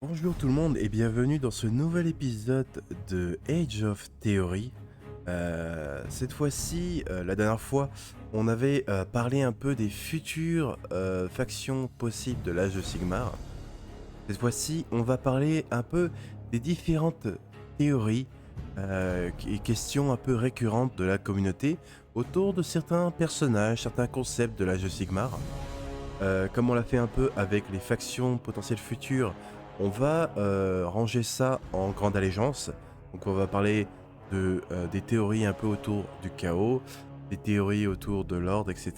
Bonjour tout le monde et bienvenue dans ce nouvel épisode de Age of Theory. Cette fois-ci, la dernière fois, on avait parlé un peu des futures factions possibles de l'âge de Sigmar. Cette fois-ci, on va parler un peu des différentes théories et questions un peu récurrentes de la communauté autour de certains personnages, certains concepts de l'âge de Sigmar. Comme on l'a fait un peu avec les factions potentielles futures, on va ranger ça en grande allégeance. Donc on va parler des théories un peu autour du chaos, des théories autour de l'ordre, etc.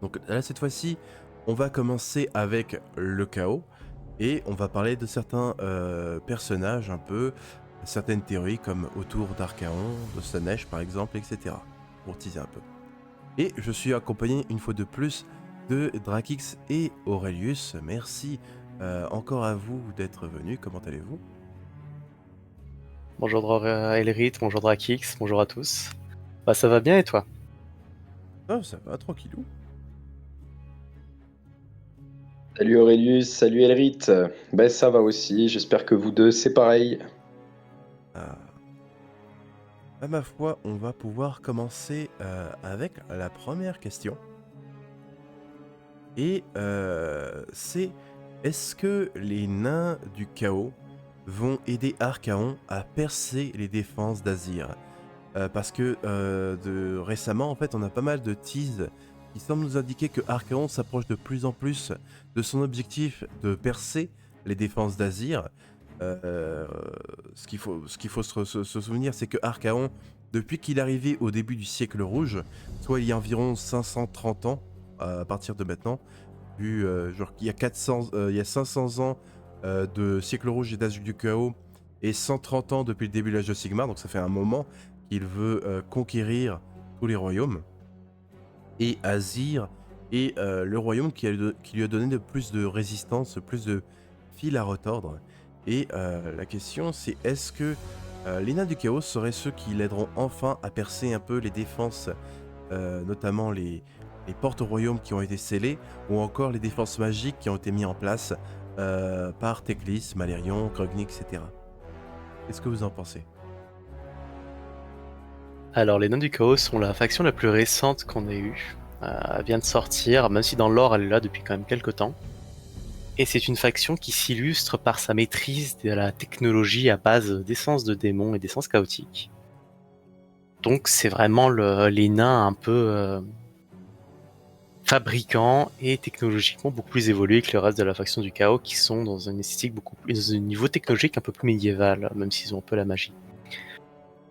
Donc là, cette fois-ci, on va commencer avec le chaos et on va parler de certains personnages un peu, certaines théories comme autour d'Archaon, de Slaanesh par exemple, etc. Pour teaser un peu. Et je suis accompagné une fois de plus de Drakix et Aurelius. Merci encore à vous d'être venus. Comment allez-vous? Bonjour Elrith, bonjour Drakix, bonjour à tous. Bah ça va bien et toi? Ah, ça va, tranquillou. Salut Aurelius, salut Elrith. Ben ça va aussi, j'espère que vous deux c'est pareil. Ah. À ma foi, on va pouvoir commencer avec la première question. Et c'est est-ce que les nains du chaos vont aider Archaon à percer les défenses d'Azir? Parce que récemment, en fait, on a pas mal de teases qui semblent nous indiquer que Archaon s'approche de plus en plus de son objectif de percer les défenses d'Azir. Euh, ce qu'il faut se souvenir, c'est que Archaon, depuis qu'il est arrivé au début du siècle rouge, soit il y a environ 530 ans à partir de maintenant, genre il y a 500 ans de siècle rouge et d'âge du chaos et 130 ans depuis le début de l'âge de Sigmar, donc ça fait un moment qu'il veut conquérir tous les royaumes. Et Azir est le royaume qui lui a donné de plus de résistance, plus de fil à retordre. Et la question c'est est-ce que les nains du chaos seraient ceux qui l'aideront enfin à percer un peu les défenses, notamment les portes au royaume qui ont été scellées, ou encore les défenses magiques qui ont été mises en place par Teclis, Malérion, Krognik, etc. Qu'est-ce que vous en pensez? Alors les Nains du Chaos sont la faction la plus récente qu'on ait eue. Elle vient de sortir, même si dans le lore elle est là depuis quand même quelques temps. Et c'est une faction qui s'illustre par sa maîtrise de la technologie à base d'essence de démons et d'essence chaotique. Donc c'est vraiment les nains un peu fabricants et technologiquement beaucoup plus évolués que le reste de la faction du chaos qui sont dans une esthétique dans un niveau technologique un peu plus médiéval, même s'ils ont un peu la magie.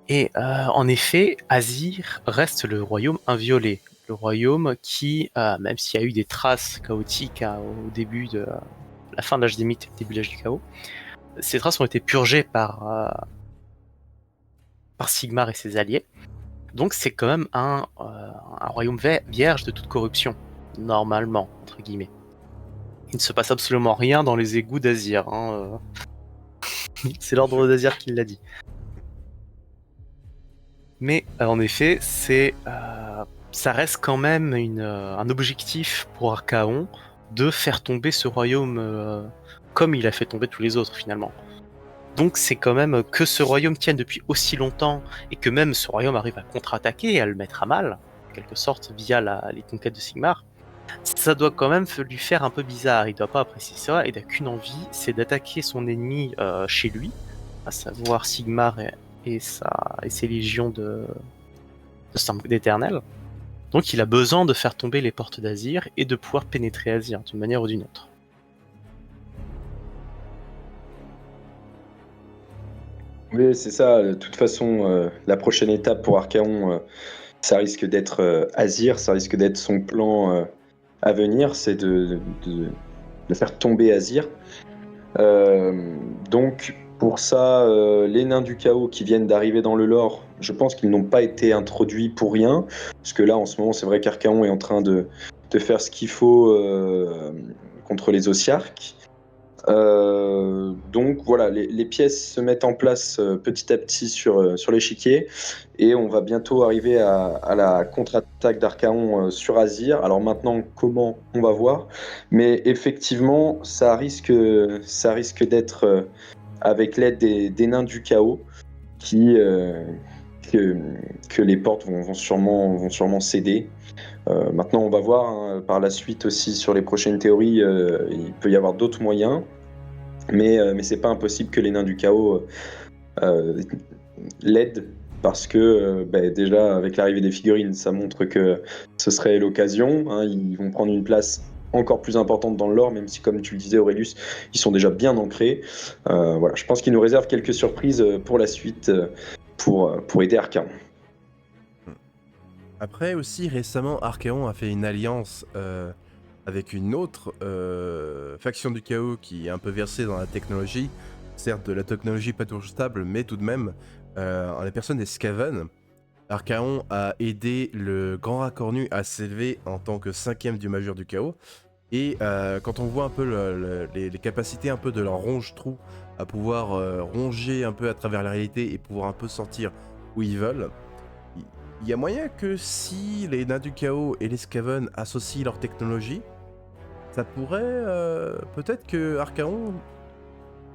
Et en effet, Azir reste le royaume inviolé. Le royaume qui, même s'il y a eu des traces chaotiques au début de la fin de l'âge des mythes et le début de l'âge du chaos, ces traces ont été purgées par Sigmar et ses alliés. Donc c'est quand même un royaume vierge de toute corruption, normalement, entre guillemets. Il ne se passe absolument rien dans les égouts d'Azir. C'est l'ordre d'Azir qui l'a dit. Mais en effet, ça reste quand même un objectif pour Archaon de faire tomber ce royaume comme il a fait tomber tous les autres finalement. Donc c'est quand même que ce royaume tienne depuis aussi longtemps et que même ce royaume arrive à contre-attaquer et à le mettre à mal, en quelque sorte via les conquêtes de Sigmar, ça doit quand même lui faire un peu bizarre. Il doit pas apprécier ça et il n'a qu'une envie, c'est d'attaquer son ennemi chez lui, à savoir Sigmar et ses légions d'éternel. Donc il a besoin de faire tomber les portes d'Azir et de pouvoir pénétrer Azir d'une manière ou d'une autre. Oui, c'est ça. De toute façon, la prochaine étape pour Archaon, ça risque d'être Azir, ça risque d'être son plan à venir, c'est de faire tomber Azir. Donc pour ça, les nains du chaos qui viennent d'arriver dans le lore, je pense qu'ils n'ont pas été introduits pour rien, parce que là en ce moment c'est vrai qu'Archaon est en train de faire ce qu'il faut contre les Ossiarques. Donc voilà, les pièces se mettent en place petit à petit sur l'échiquier et on va bientôt arriver à la contre-attaque d'Archaon sur Azir. Alors maintenant, comment on va voir, mais effectivement, ça risque d'être avec l'aide des nains du chaos qui, que, que les portes vont sûrement céder. Maintenant, on va voir hein, par la suite aussi sur les prochaines théories, il peut y avoir d'autres moyens, mais c'est pas impossible que les nains du chaos l'aident parce que déjà avec l'arrivée des figurines, ça montre que ce serait l'occasion. Hein, ils vont prendre une place encore plus importante dans le lore, même si comme tu le disais Aurelius, ils sont déjà bien ancrés. Voilà, je pense qu'ils nous réservent quelques surprises pour la suite pour aider Archaon. Après aussi, récemment, Archaon a fait une alliance avec une autre faction du chaos qui est un peu versée dans la technologie. Certes, de la technologie pas toujours stable, mais tout de même, en la personne des Skaven, Archaon a aidé le Grand Racornu à s'élever en tant que 5e du Majeur du Chaos. Et quand on voit un peu les capacités un peu de leur ronge-trou à pouvoir ronger un peu à travers la réalité et pouvoir un peu sortir où ils veulent, il y a moyen que si les nains du chaos et les Skaven associent leur technologie, ça pourrait peut-être que Archaon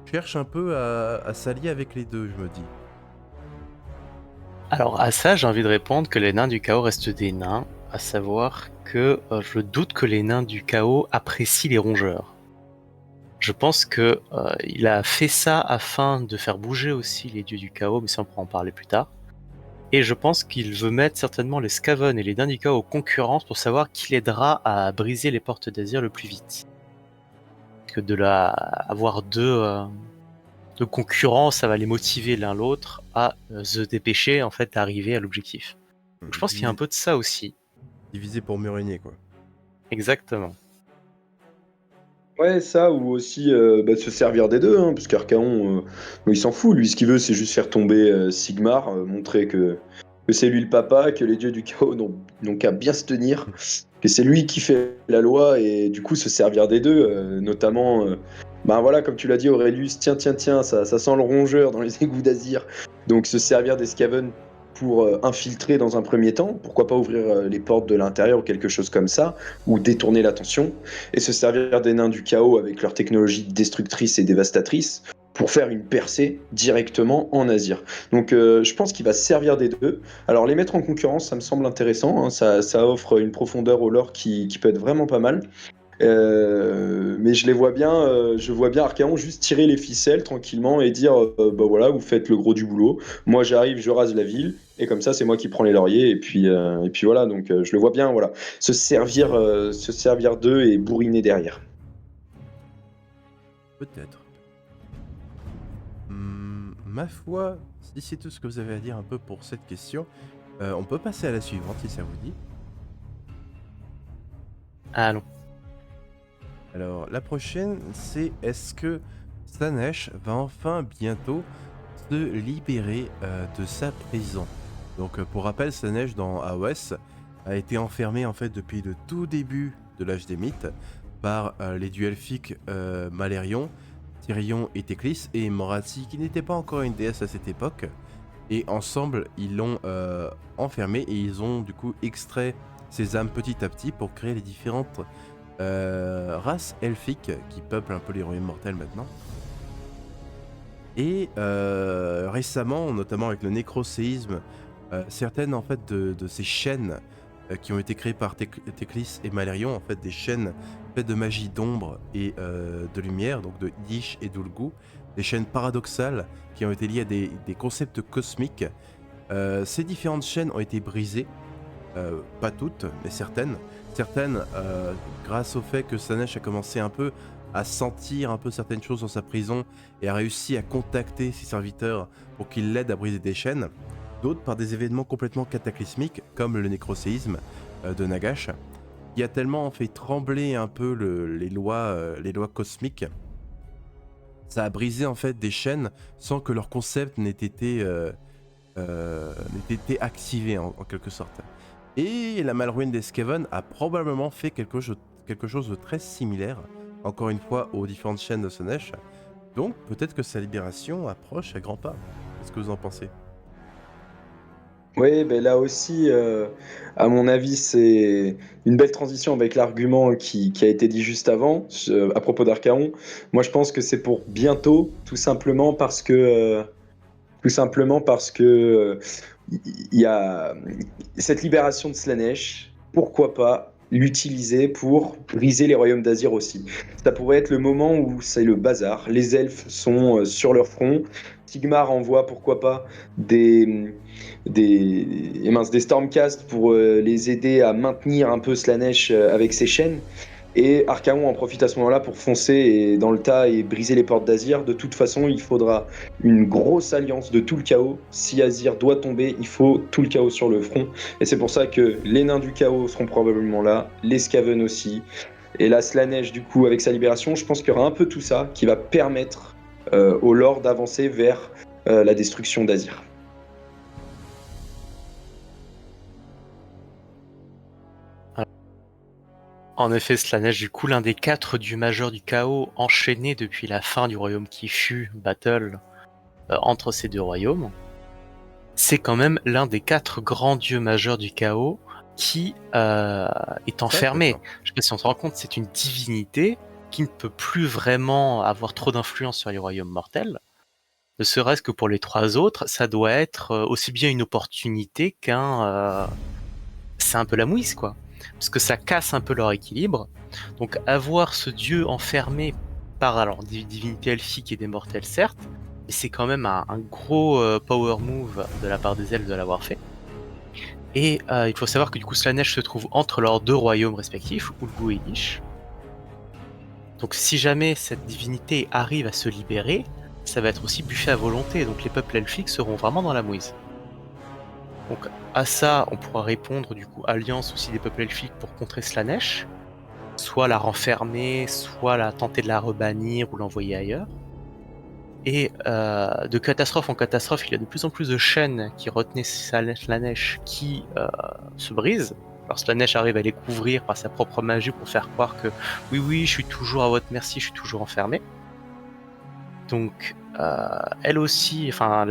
cherche un peu à s'allier avec les deux, je me dis. Alors à ça, j'ai envie de répondre que les nains du chaos restent des nains, à savoir que je doute que les nains du chaos apprécient les rongeurs. Je pense que il a fait ça afin de faire bouger aussi les dieux du chaos, mais ça on pourra en parler plus tard. Et je pense qu'il veut mettre certainement les Skaven et les nains du chaos en concurrence pour savoir qui l'aidera à briser les portes d'Azir le plus vite. Parce que avoir deux concurrents, ça va les motiver l'un l'autre à se dépêcher en fait d'arriver à l'objectif. Donc je pense qu'il y a un peu de ça aussi. Divisé pour mieux régner, quoi. Exactement. Ouais, ça, ou aussi se servir des deux, hein, parce qu'Archaon, il s'en fout. Lui, ce qu'il veut, c'est juste faire tomber Sigmar, montrer que c'est lui le papa, que les dieux du chaos n'ont qu'à bien se tenir, que c'est lui qui fait la loi, et du coup, se servir des deux, notamment, voilà, comme tu l'as dit, Aurelius, tiens, ça sent le rongeur dans les égouts d'Azir. Donc, se servir des Skaven pour infiltrer dans un premier temps, pourquoi pas ouvrir les portes de l'intérieur ou quelque chose comme ça, ou détourner l'attention, et se servir des nains du chaos avec leur technologie destructrice et dévastatrice pour faire une percée directement en Azir. Donc je pense qu'il va se servir des deux. Alors les mettre en concurrence, ça me semble intéressant, hein, ça offre une profondeur au lore qui peut être vraiment pas mal. Mais je vois bien Archaon juste tirer les ficelles tranquillement et dire voilà, vous faites le gros du boulot. Moi j'arrive, je rase la ville et comme ça c'est moi qui prends les lauriers et puis voilà. Donc je le vois bien, voilà, se servir d'eux et bourriner derrière. Peut-être. Ma foi, si c'est tout ce que vous avez à dire un peu pour cette question, on peut passer à la suivante si ça vous dit. Allons. Alors, la prochaine, c'est est-ce que Slaanesh va enfin bientôt se libérer de sa prison. Donc, pour rappel, Slaanesh dans AOS a été enfermé en fait depuis le tout début de l'âge des mythes par les dieux elfiques Malérion, Tyrion et Teclis et Morathi qui n'était pas encore une déesse à cette époque. Et ensemble, ils l'ont enfermé et ils ont du coup extrait ses âmes petit à petit pour créer les différentes races elfiques qui peuplent un peu les royaumes mortels maintenant. Et récemment, notamment avec le nécroséisme, certaines en fait de ces chaînes qui ont été créées par Teclis et Malérion, en fait des chaînes faites de magie d'ombre et de lumière, donc de Ydish et d'Ulgu, des chaînes paradoxales qui ont été liées à des concepts cosmiques. Ces différentes chaînes ont été brisées, pas toutes, mais certaines. Certaines, grâce au fait que Slaanesh a commencé un peu à sentir un peu certaines choses dans sa prison et a réussi à contacter ses serviteurs pour qu'ils l'aident à briser des chaînes. D'autres par des événements complètement cataclysmiques, comme le nécroséisme de Nagash, qui a tellement fait trembler un peu les lois cosmiques. Ça a brisé en fait des chaînes sans que leur concept n'ait été activé en quelque sorte. Et la Malruine des Skaven a probablement fait quelque chose de très similaire, encore une fois aux différentes chaînes de Slaanesh, Donc peut-être que sa libération approche à grands pas. Qu'est-ce que vous en pensez? Oui, ben là aussi, à mon avis, c'est une belle transition avec l'argument qui a été dit juste avant, à propos d'Archaon. Moi, je pense que c'est pour bientôt, tout simplement parce que il y a cette libération de Slaanesh, pourquoi pas l'utiliser pour briser les royaumes d'Azir aussi. Ça pourrait être le moment où c'est le bazar. Les elfes sont sur leur front. Sigmar envoie, pourquoi pas, des Stormcast pour les aider à maintenir un peu Slaanesh avec ses chaînes. Et Archaon en profite à ce moment-là pour foncer dans le tas et briser les portes d'Azir. De toute façon, il faudra une grosse alliance de tout le chaos. Si Azir doit tomber, il faut tout le chaos sur le front. Et c'est pour ça que les nains du chaos seront probablement là, les Skaven aussi. Et la Slaanesh, du coup, avec sa libération, je pense qu'il y aura un peu tout ça qui va permettre au lore d'avancer vers la destruction d'Azir. En effet, Slaanesh, du coup, l'un des 4 dieux majeurs du chaos enchaînés depuis la fin du royaume qui fut battle entre ces deux royaumes. C'est quand même l'un des 4 grands dieux majeurs du chaos qui est enfermé. D'accord. Je sais pas si on se rend compte, c'est une divinité qui ne peut plus vraiment avoir trop d'influence sur les royaumes mortels. Ne serait-ce que pour les 3 autres, ça doit être aussi bien une opportunité qu'un... c'est un peu la mouise, quoi. Parce que ça casse un peu leur équilibre. Donc avoir ce dieu enfermé par alors des divinités elfiques et des mortels, certes, mais c'est quand même un gros power move de la part des elfes de l'avoir fait. Et il faut savoir que du coup Slaanesh se trouve entre leurs 2 royaumes respectifs, Ulgu et Ish. Donc si jamais cette divinité arrive à se libérer, ça va être aussi buffé à volonté, donc les peuples elfiques seront vraiment dans la mouise. Donc à ça, on pourra répondre du coup alliance aussi des peuples elfiques pour contrer Slaanesh, soit la renfermer, soit tenter de la rebannir ou l'envoyer ailleurs. Et de catastrophe en catastrophe, il y a de plus en plus de chaînes qui retenaient Slaanesh qui se brisent. Alors Slaanesh arrive à les couvrir par sa propre magie pour faire croire que oui, je suis toujours à votre merci, je suis toujours enfermé. Donc elle aussi, enfin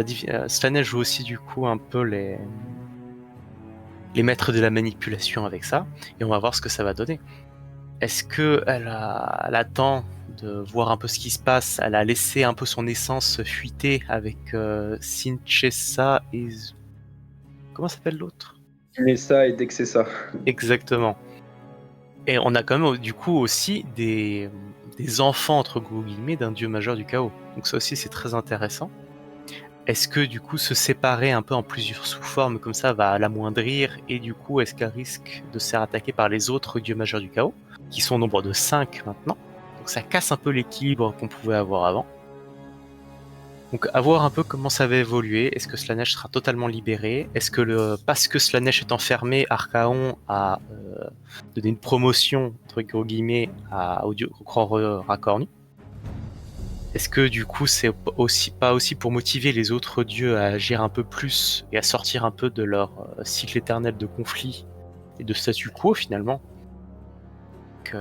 Slaanesh joue aussi du coup un peu les maîtres de la manipulation avec ça, et on va voir ce que ça va donner. Est-ce qu'elle attend de voir un peu ce qui se passe? Elle a laissé un peu son essence fuiter avec Sinchessa et... Comment s'appelle l'autre? Nessa et Dexessa. Exactement. Et on a quand même du coup aussi des enfants entre guillemets d'un dieu majeur du chaos. Donc ça aussi c'est très intéressant. Est-ce que du coup se séparer un peu en plusieurs sous-formes comme ça va l'amoindrir, et du coup est-ce qu'elle risque de se faire attaquer par les autres dieux majeurs du chaos, qui sont au nombre de 5 maintenant? Donc ça casse un peu l'équilibre qu'on pouvait avoir avant. Donc à voir un peu comment ça va évoluer. Est-ce que Slaanesh sera totalement libéré? Est-ce que parce que Slaanesh est enfermé, Archaon a donné une promotion entre guillemets au grand racornu? Est-ce que du coup c'est pas aussi pour motiver les autres dieux à agir un peu plus et à sortir un peu de leur cycle éternel de conflit et de statu quo finalement? Que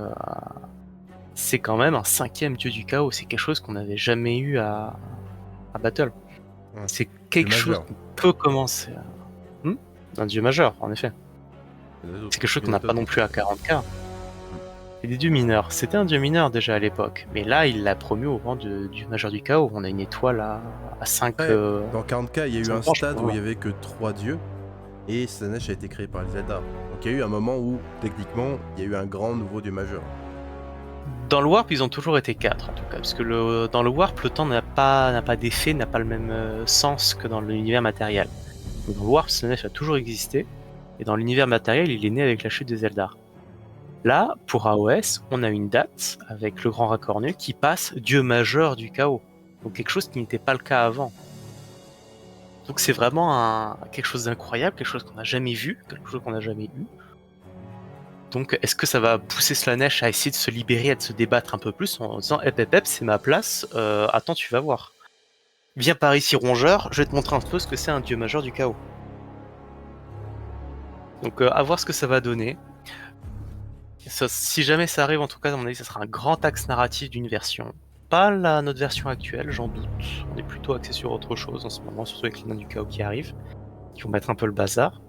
c'est quand même un 5e dieu du chaos, c'est quelque chose qu'on n'avait jamais eu à Battle. Ouais. C'est quelque Dieu chose majeur. qu'on peut commencer à... un dieu majeur, en effet. C'est quelque chose qu'on n'a pas non plus à 40k. Et des dieux mineurs. C'était un dieu mineur déjà à l'époque, mais là il l'a promu au rang de dieu majeur du chaos. On a une étoile à 5. Ouais, dans 40k, il y a eu un stade où il y avait que 3 dieux, et Slaanesh a été créé par les Eldar. Donc il y a eu un moment où, techniquement, il y a eu un grand nouveau dieu majeur. Dans le Warp, ils ont toujours été 4 en tout cas, parce que dans le Warp, le temps n'a pas d'effet, n'a pas le même sens que dans l'univers matériel. Donc, dans le Warp, Slaanesh a toujours existé, et dans l'univers matériel, il est né avec la chute des Eldar. Là, pour AOS, on a une date avec le grand racornu qui passe dieu majeur du chaos. Donc quelque chose qui n'était pas le cas avant. Donc c'est vraiment quelque chose d'incroyable, quelque chose qu'on n'a jamais vu, quelque chose qu'on n'a jamais eu. Donc est-ce que ça va pousser Slaanesh à essayer de se libérer, à de se débattre un peu plus en disant hep, c'est ma place, attends, tu vas voir. Viens par ici, rongeur, je vais te montrer un peu ce que c'est un dieu majeur du chaos. Donc à voir ce que ça va donner. Ça, si jamais ça arrive, en tout cas, à mon avis, ça sera un grand axe narratif d'une version. Pas notre version actuelle, j'en doute. On est plutôt axé sur autre chose en ce moment, surtout avec les nains du chaos qui arrivent, qui vont mettre un peu le bazar.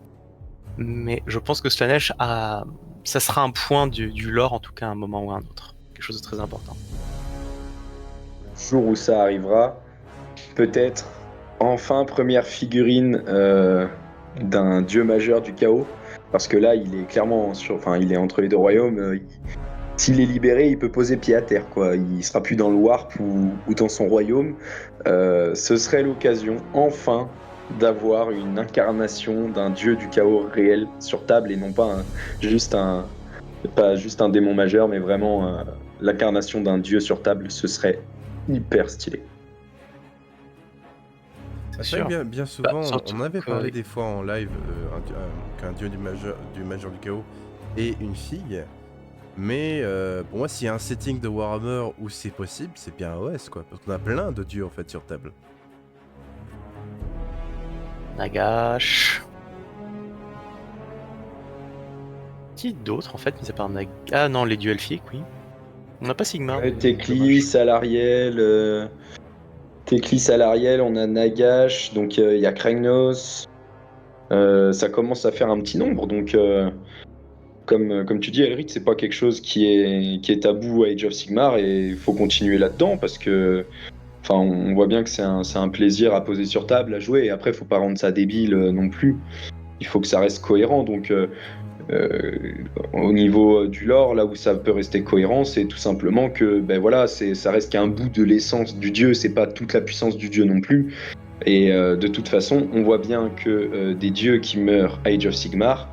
Mais je pense que Slanesh ça sera un point du lore, en tout cas à un moment ou à un autre. Quelque chose de très important. Le jour où ça arrivera, peut-être enfin première figurine d'un dieu majeur du chaos. Parce que là, il est clairement il est entre les deux royaumes. S'il est libéré, il peut poser pied à terre, quoi. Il sera plus dans le Warp ou dans son royaume. Ce serait l'occasion, enfin, d'avoir une incarnation d'un dieu du chaos réel sur table et non pas juste un démon majeur, mais vraiment l'incarnation d'un dieu sur table. Ce serait hyper stylé. C'est vrai que bien souvent, surtout on avait que- parlé des fois en live qu'un dieu du majeur du chaos est une fille. Mais pour moi, s'il y a un setting de Warhammer où c'est possible, c'est bien OS, quoi. Parce qu'on a plein de dieux en fait sur table. Nagash. Qui d'autre en fait, mis à part Nagash? Ah non, les dieux elfiques, oui. On n'a pas Sigmar. Teclis, Salariel, on a Nagash, donc il y a Kragnos. Ça commence à faire un petit nombre, donc comme tu dis, Elric, c'est pas quelque chose qui est tabou à Age of Sigmar et il faut continuer là-dedans parce que on voit bien que c'est un plaisir à poser sur table, à jouer, et après, faut pas rendre ça débile non plus. Il faut que ça reste cohérent, donc au niveau du lore, là où ça peut rester cohérent, c'est tout simplement que ça reste qu'un bout de l'essence du dieu, c'est pas toute la puissance du dieu non plus. Et de toute façon, on voit bien que des dieux qui meurent à Age of Sigmar,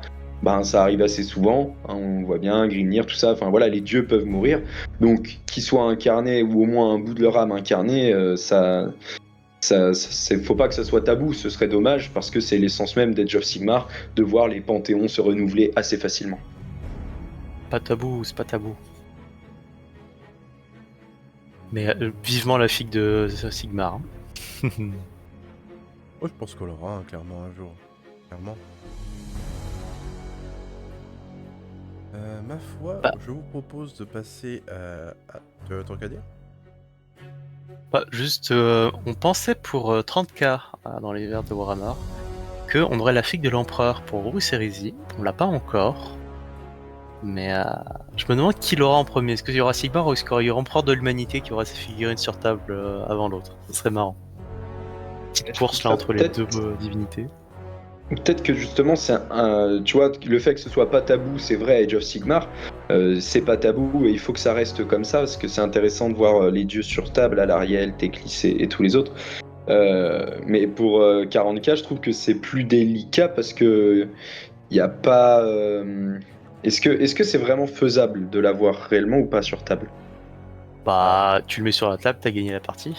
ça arrive assez souvent. On voit bien Grimnir, tout ça. Enfin voilà, les dieux peuvent mourir. Donc qu'ils soient incarnés ou au moins un bout de leur âme incarné, faut pas que ça soit tabou. Ce serait dommage parce que c'est l'essence même d'Age of Sigmar de voir les panthéons se renouveler assez facilement. Pas tabou, c'est pas tabou. Mais vivement la figue de Sigmar. Hein. Moi, je pense qu'on l'aura clairement un jour. Clairement. Ma foi, je vous propose de passer à... Tu as un truc à dire ? Juste, on pensait pour 30k dans l'univers de Warhammer qu'on aurait la figue de l'empereur pour Horus Heresy. On l'a pas encore. Mais je me demande qui l'aura en premier. Est-ce qu'il y aura Sigmar ou est-ce qu'il y aura l'empereur de l'humanité qui aura ses figurines sur table avant l'autre? Ce serait marrant. Petite course là entre les deux divinités. Peut-être que justement, tu vois, le fait que ce soit pas tabou, c'est vrai à Age of Sigmar, c'est pas tabou et il faut que ça reste comme ça parce que c'est intéressant de voir les dieux sur table, Alariel, Teclis et tous les autres. Mais pour 40k, je trouve que c'est plus délicat parce que il y a pas. Est-ce que c'est vraiment faisable de l'avoir réellement ou pas sur table? Tu le mets sur la table, t'as gagné la partie.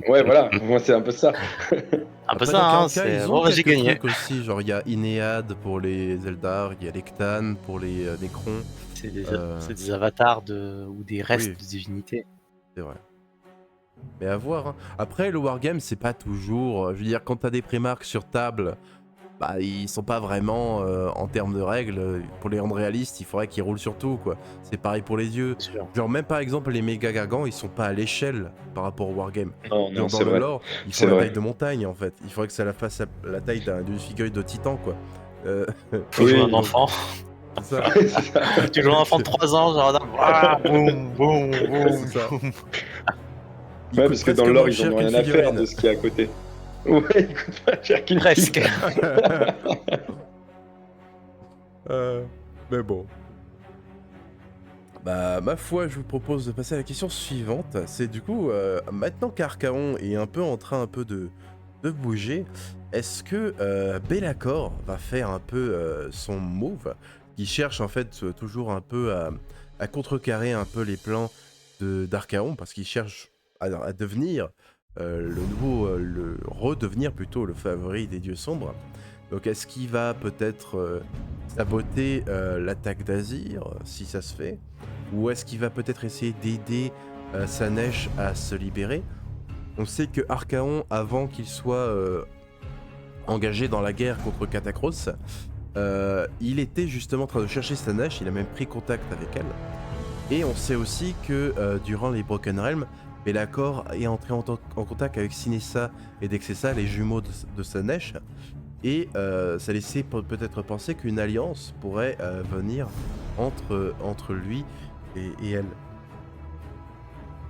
Ouais, voilà, moi c'est un peu ça. Un peu Après, ça, dans hein, 40K, c'est ils bon, ont vas-y, quelques gagné. trucs aussi, genre il y a Inéad pour les Eldar, il y a Lectan pour les Necrons. C'est des avatars ou des restes de divinités. C'est vrai. Mais à voir. Hein. Après, le wargame, c'est pas toujours. Je veux dire, quand t'as des prémarques sur table, ils sont pas vraiment en termes de règles. Pour les rendre réalistes, il faudrait qu'ils roulent sur tout, quoi. C'est pareil pour les dieux. Genre, même par exemple, les méga gargants, ils sont pas à l'échelle par rapport au wargame. Non, Genre, dans le lore, ils font la taille de montagne, en fait. Il faudrait que ça fasse la taille d'une figurine de titan, quoi. Faut jouer un enfant. C'est ça. Tu joues un enfant de 3 ans, genre boum, boum, boum. C'est ça. Ouais, parce que dans le lore, ils ont rien à faire de ce qui est à côté. Ouais, il coûte pas cher qu'une presque. Mais bon. Ma foi, je vous propose de passer à la question suivante. C'est du coup, maintenant qu'Archaon est un peu en train de bouger, est-ce que Be'lakor va faire un peu son move, qui cherche en fait toujours un peu à contrecarrer un peu les plans d'Archaon, parce qu'il cherche à devenir redevenir plutôt le favori des dieux sombres. Donc est-ce qu'il va peut-être saboter l'attaque d'Azir, si ça se fait, ou est-ce qu'il va peut-être essayer d'aider Slaanesh à se libérer? On sait que Archaon, avant qu'il soit engagé dans la guerre contre Katakros, il était justement en train de chercher Slaanesh, il a même pris contact avec elle. Et on sait aussi que durant les Broken Realms, Belacor est entré en contact avec Sinessa et Dexessa, les jumeaux de Slaanesh, et ça laissait peut-être penser qu'une alliance pourrait venir entre lui et elle.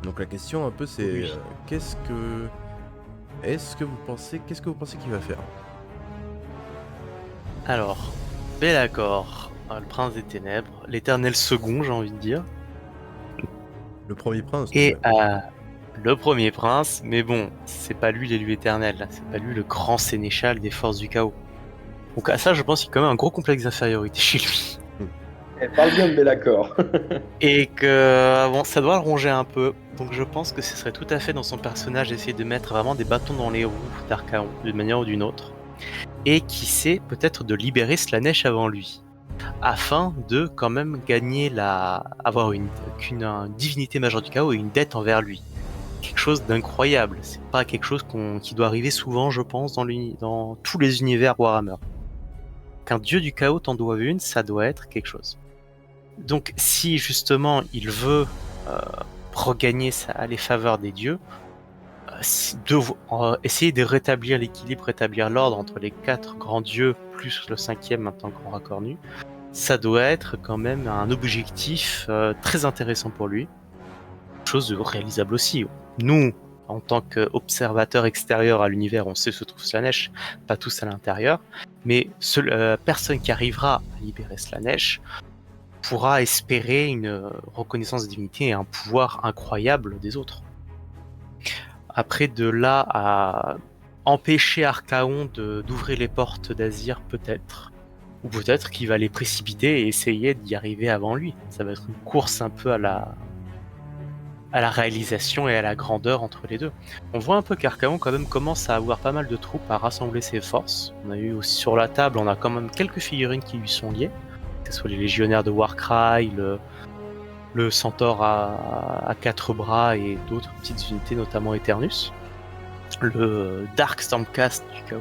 Donc la question un peu c'est Oui. qu'est-ce que vous pensez qu'il va faire? Alors, Belacor, le prince des ténèbres, l'éternel second, j'ai envie de dire, Le premier prince tout de et même. le premier prince, mais bon, c'est pas lui l'élu éternel, là, c'est pas lui le grand sénéchal des forces du chaos. Donc à ça, je pense qu'il y a quand même un gros complexe d'infériorité chez lui. Parle bien de Belacor. Et que bon, ça doit le ronger un peu. Donc je pense que ce serait tout à fait dans son personnage d'essayer de mettre vraiment des bâtons dans les roues d'Archaon, d'une manière ou d'une autre. Et qui sait, peut-être de libérer Slaanesh avant lui. Afin de quand même gagner avoir une divinité majeure du chaos et une dette envers lui. Quelque chose d'incroyable. C'est pas quelque chose qui doit arriver souvent, je pense, dans tous les univers Warhammer. Qu'un dieu du chaos t'en doive une, ça doit être quelque chose. Donc si justement il veut regagner les faveurs des dieux, essayer de rétablir l'équilibre, rétablir l'ordre entre les 4 grands dieux plus le 5e maintenant grand racornu, ça doit être quand même un objectif très intéressant pour lui. Chose réalisable aussi. Nous, en tant qu'observateurs extérieurs à l'univers, on sait où se trouve Slaanesh, pas tous à l'intérieur, mais personne qui arrivera à libérer Slaanesh pourra espérer une reconnaissance de divinité et un pouvoir incroyable des autres. Après, de là à empêcher Archaon d'ouvrir les portes d'Azir, peut-être. Ou peut-être qu'il va les précipiter et essayer d'y arriver avant lui. Ça va être une course un peu à la réalisation et à la grandeur entre les deux. On voit un peu qu'Archaon quand même commence à avoir pas mal de troupes, à rassembler ses forces. On a eu aussi sur la table, on a quand même quelques figurines qui lui sont liées. Que ce soit les légionnaires de Warcry, le centaure à 4 bras et d'autres petites unités, notamment Eternus. Le Dark Stormcast du chaos.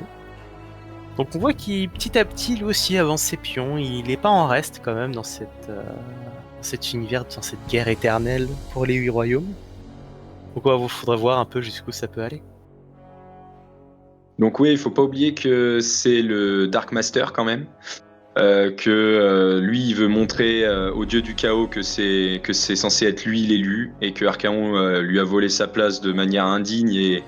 Donc on voit qu'il petit à petit lui aussi avance ses pions, il est pas en reste quand même dans cet univers, dans cette guerre éternelle pour les 8 royaumes. Donc il faudra voir un peu jusqu'où ça peut aller. Donc oui, il faut pas oublier que c'est le Dark Master quand même. Que lui il veut montrer au dieu du chaos que c'est censé être lui l'élu et que Archaon lui a volé sa place de manière indigne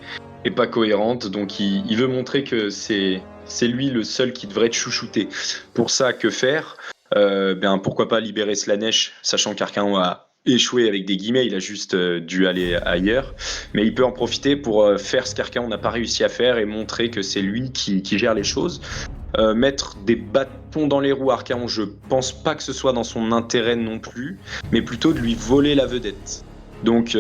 et pas cohérente, donc il veut montrer que c'est lui le seul qui devrait être chouchouté. Pour ça, que faire? Pourquoi pas libérer Slaanesh, sachant qu'Archaon a échoué avec des guillemets, il a juste dû aller ailleurs, mais il peut en profiter pour faire ce qu'Archaon n'a pas réussi à faire et montrer que c'est lui qui gère les choses. Mettre des bâtons dans les roues à Archaon, je pense pas que ce soit dans son intérêt non plus, mais plutôt de lui voler la vedette. Donc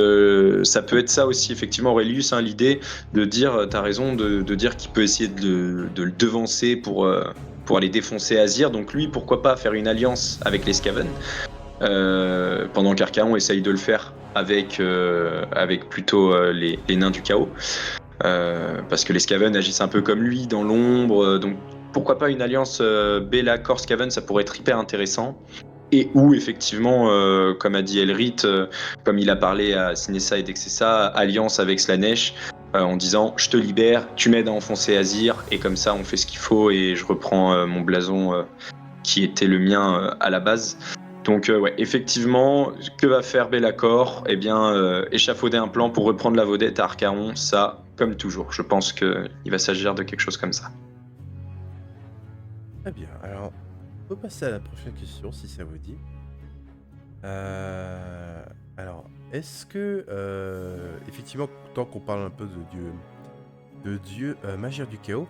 ça peut être ça aussi, effectivement, Aurelius, hein, l'idée de dire, t'as raison, de dire qu'il peut essayer de le devancer pour aller défoncer Azir. Donc lui, pourquoi pas faire une alliance avec les Skaven, pendant qu'Archaon essaye de le faire avec plutôt les nains du chaos. Parce que les Skaven agissent un peu comme lui, dans l'ombre, donc pourquoi pas une alliance Belacor-Skaven, ça pourrait être hyper intéressant. Et où, effectivement, comme a dit Elrith, comme il a parlé à Sinessa et Dexessa, alliance avec Slaanesh, en disant « je te libère, tu m'aides à enfoncer Azir, et comme ça on fait ce qu'il faut, et je reprends mon blason qui était le mien à la base ». Donc ouais, effectivement, que va faire Belacor? Eh bien, échafauder un plan pour reprendre la vedette à Archaon, ça, comme toujours. Je pense qu'il va s'agir de quelque chose comme ça. Très bien, alors on peut passer à la prochaine question si ça vous dit. Alors, est-ce que, effectivement, tant qu'on parle un peu de Dieu magère du chaos,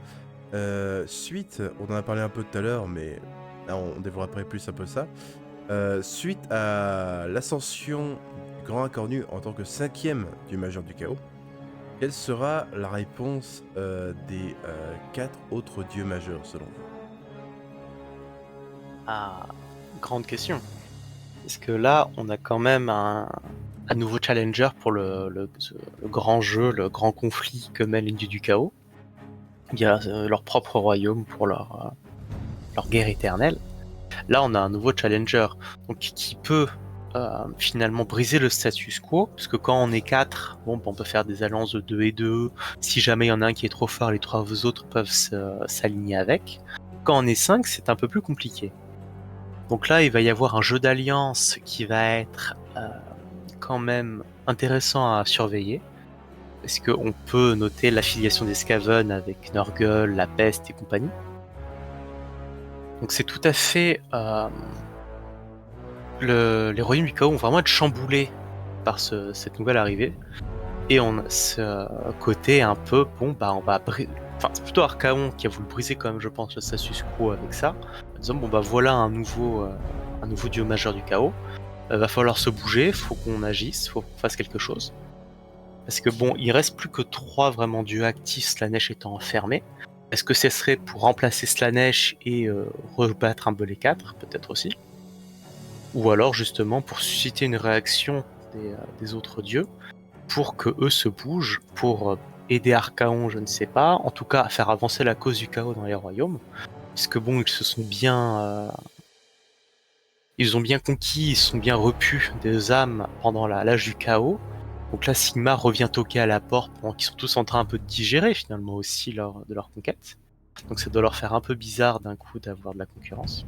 suite, on en a parlé un peu tout à l'heure, mais là on développerait plus un peu ça, suite à l'ascension du Grand Inconnu en tant que 5e du majeur du chaos, quelle sera la réponse des 4 autres dieux majeurs selon vous? Ah, grande question. Parce que là, on a quand même un nouveau challenger pour le grand jeu, le grand conflit que mène les dieux du chaos. Il y a leur propre royaume pour leur guerre éternelle. Là, on a un nouveau challenger, donc qui peut finalement briser le status quo, parce que quand on est 4, bon, on peut faire des alliances de 2 et 2, si jamais il y en a un qui est trop fort, les 3 autres peuvent s'aligner avec. Quand on est 5, c'est un peu plus compliqué. Donc là, il va y avoir un jeu d'alliance qui va être quand même intéressant à surveiller, parce qu'on peut noter l'affiliation des Skaven avec Nurgle, la Peste et compagnie. Donc c'est tout à fait... les royaumes du chaos vont vraiment être chamboulés par cette nouvelle arrivée. Et on a ce côté un peu, bon, bah on va... Enfin, c'est plutôt Archaon qui a voulu briser quand même, je pense, le status quo avec ça. En disant, bon bah voilà un nouveau dieu majeur du chaos. Va falloir se bouger, faut qu'on agisse, faut qu'on fasse quelque chose. Parce que bon, il reste plus que 3 vraiment dieux actifs, Slaanesh étant enfermé. Est-ce que ce serait pour remplacer Slaanesh et rebattre un peu les 4, peut-être aussi? Ou alors justement pour susciter une réaction des autres dieux, pour que eux se bougent, pour aider Archaon, je ne sais pas, en tout cas à faire avancer la cause du chaos dans les royaumes, puisque bon, ils se sont bien... ils ont bien conquis, ils sont bien repus des âmes pendant l'âge du chaos. Donc là, Sigmar revient toquer à la porte pendant qu'ils sont tous en train un peu de digérer finalement aussi de leur conquête. Donc ça doit leur faire un peu bizarre d'un coup d'avoir de la concurrence.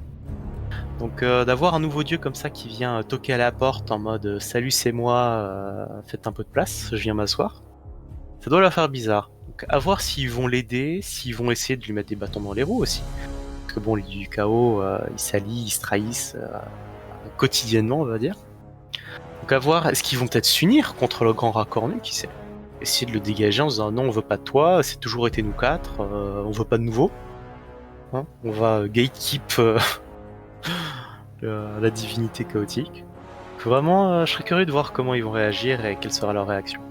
Donc d'avoir un nouveau dieu comme ça qui vient toquer à la porte en mode salut c'est moi, faites un peu de place, je viens m'asseoir. Ça doit leur faire bizarre. Donc à voir s'ils vont l'aider, s'ils vont essayer de lui mettre des bâtons dans les roues aussi. Parce que bon, les dieux du chaos, ils s'allient, ils se trahissent quotidiennement, on va dire. Donc à voir, est-ce qu'ils vont peut-être s'unir contre le grand rat cornu, qui sait? Essayer de le dégager en disant non, on veut pas de toi, c'est toujours été nous 4, on veut pas de nouveau. Hein, on va gatekeep la divinité chaotique. Vraiment, je serais curieux de voir comment ils vont réagir et quelle sera leur réaction.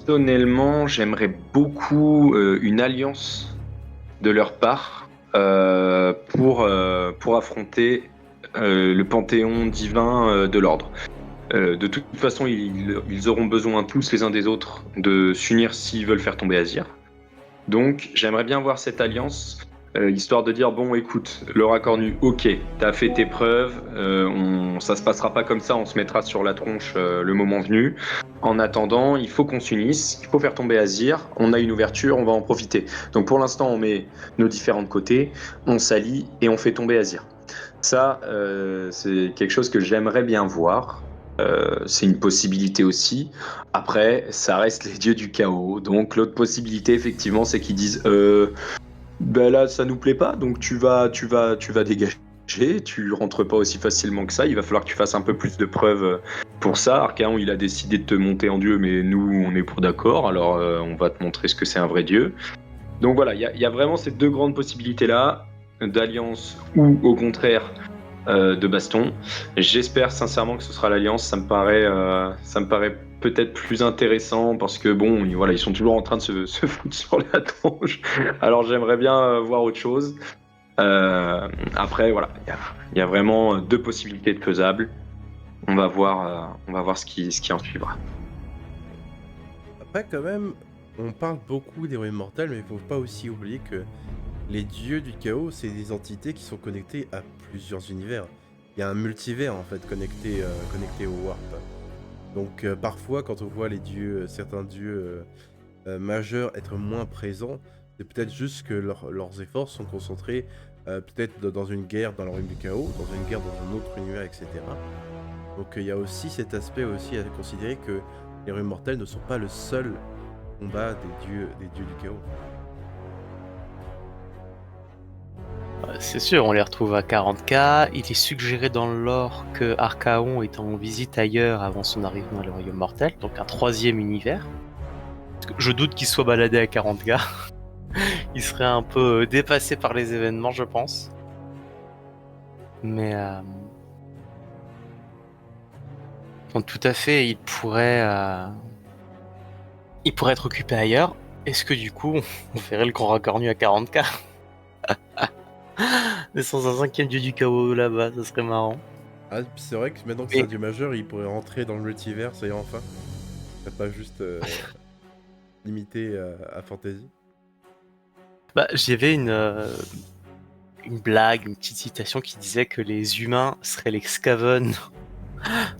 Personnellement, j'aimerais beaucoup une alliance de leur part pour affronter le panthéon divin de l'ordre. De toute façon, ils auront besoin tous les uns des autres de s'unir s'ils veulent faire tomber Azir. Donc, j'aimerais bien voir cette alliance, histoire de dire bon, écoute, Laura Cornu, ok, t'as fait tes preuves, ça se passera pas comme ça, on se mettra sur la tronche le moment venu. En attendant, il faut qu'on s'unisse, il faut faire tomber Azir, on a une ouverture, on va en profiter. Donc pour l'instant, on met nos différents côtés, on s'allie et on fait tomber Azir. Ça, c'est quelque chose que j'aimerais bien voir. C'est une possibilité aussi. Après, ça reste les dieux du chaos. Donc l'autre possibilité, effectivement, c'est qu'ils disent ben là, ça nous plaît pas, donc tu vas dégager. Tu rentres pas aussi facilement que ça. Il va falloir que tu fasses un peu plus de preuves pour ça. Archaon, il a décidé de te monter en dieu, mais nous, on est pour d'accord. Alors, on va te montrer ce que c'est un vrai dieu. Donc voilà, il y a vraiment ces deux grandes possibilités-là, d'alliance ou au contraire de baston. J'espère sincèrement que ce sera l'alliance. Ça me paraît peut-être plus intéressant parce que bon, voilà, ils sont toujours en train de se foutre sur la tronche. Alors j'aimerais bien voir autre chose. Après, voilà, il y a vraiment deux possibilités de faisables. On va voir ce qui en suivra. Après, quand même, on parle beaucoup des royaumes mortels, mais il faut pas aussi oublier que les dieux du chaos, c'est des entités qui sont connectées à plusieurs univers. Il y a un multivers en fait connecté au Warp. Donc parfois, quand on voit les dieux, certains dieux majeurs être moins présents, c'est peut-être juste que leurs efforts sont concentrés peut-être dans une guerre dans le royaume du chaos, dans une guerre dans un autre univers, etc. Donc il y a aussi cet aspect aussi à considérer que les royaumes mortels ne sont pas le seul combat des dieux du chaos. C'est sûr, on les retrouve à 40k. Il est suggéré dans le lore que Archaon est en visite ailleurs avant son arrivée dans le royaume mortel, donc un 3e univers. Je doute qu'il soit baladé à 40k. Il serait un peu dépassé par les événements, je pense. Mais donc, tout à fait, il pourrait être occupé ailleurs. Est-ce que du coup, on verrait le grand racornu à 40k? Mais sans un 5e dieu du chaos là-bas, ça serait marrant. Ah, c'est vrai que maintenant que c'est un dieu majeur, il pourrait rentrer dans le multivers, ça y est enfin. C'est pas juste limité à fantasy. Bah, j'avais une blague, une petite citation qui disait que les humains seraient les Skaven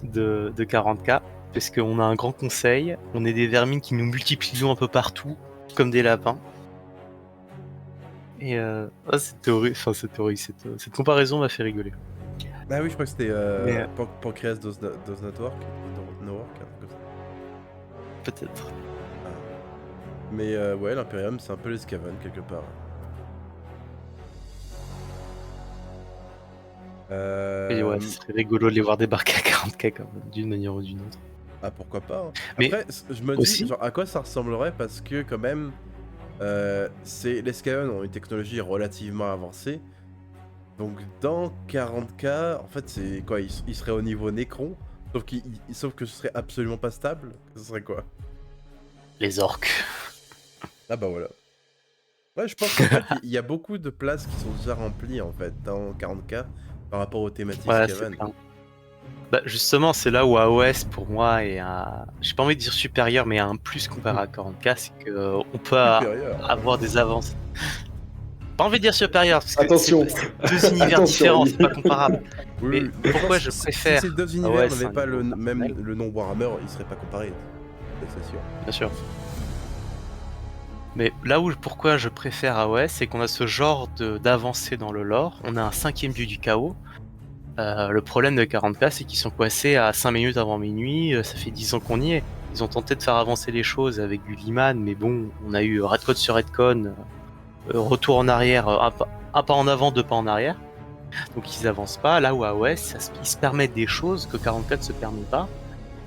de 40K, parce qu'on a un grand conseil, on est des vermines qui nous multiplient un peu partout, comme des lapins. Et cette comparaison m'a fait rigoler. Ah oui, je crois que c'était Mais- Pancreas does not work. No work, un truc comme ça. Peut-être. Mais ouais, l'Imperium, c'est un peu les Skaven quelque part. Et ouais, ce serait rigolo de les voir débarquer à 40K quand même, d'une manière ou d'une autre. Ah, pourquoi pas, hein. Mais Après, je me aussi- dis, genre, à quoi ça ressemblerait, parce que quand même, les Skaven ont une technologie relativement avancée. Donc dans 40K, en fait, c'est quoi, ils seraient au niveau Necron, sauf que ce serait absolument pas stable. Ce serait quoi? Les orques. Ah bah voilà. Ouais, je pense qu'en fait, il y a beaucoup de places qui sont déjà remplies, en fait, dans 40K, par rapport aux thématiques Ouais, c'est Skaven. clair. Bah, justement, c'est là où AOS pour moi est un. J'ai pas envie de dire supérieur, mais un plus comparé à 40K, c'est qu'on peut Supérieur. avoir des avances. Pas envie de dire supérieur, parce que Attention. c'est deux univers Attention, différents, oui. c'est pas comparable. Oui, Mais oui. pourquoi je Si préfère ces deux univers ouais, n'avaient c'est un pas niveau même personnel. le nom Warhammer, ils seraient pas comparés. C'est sûr. Bien sûr. Mais là où pourquoi je préfère AOS, c'est qu'on a ce genre d'avancée dans le lore. On a un 5ème dieu du chaos. Le problème de 40K, c'est qu'ils sont coincés à 5 minutes avant minuit. Ça fait 10 ans qu'on y est. Ils ont tenté de faire avancer les choses avec du Liman, mais bon, on a eu Redcon sur Redcon, retour en arrière, un pas en avant, 2 pas en arrière. Donc ils avancent pas. Là où AOS, ils se permettent des choses que 44 ne se permet pas.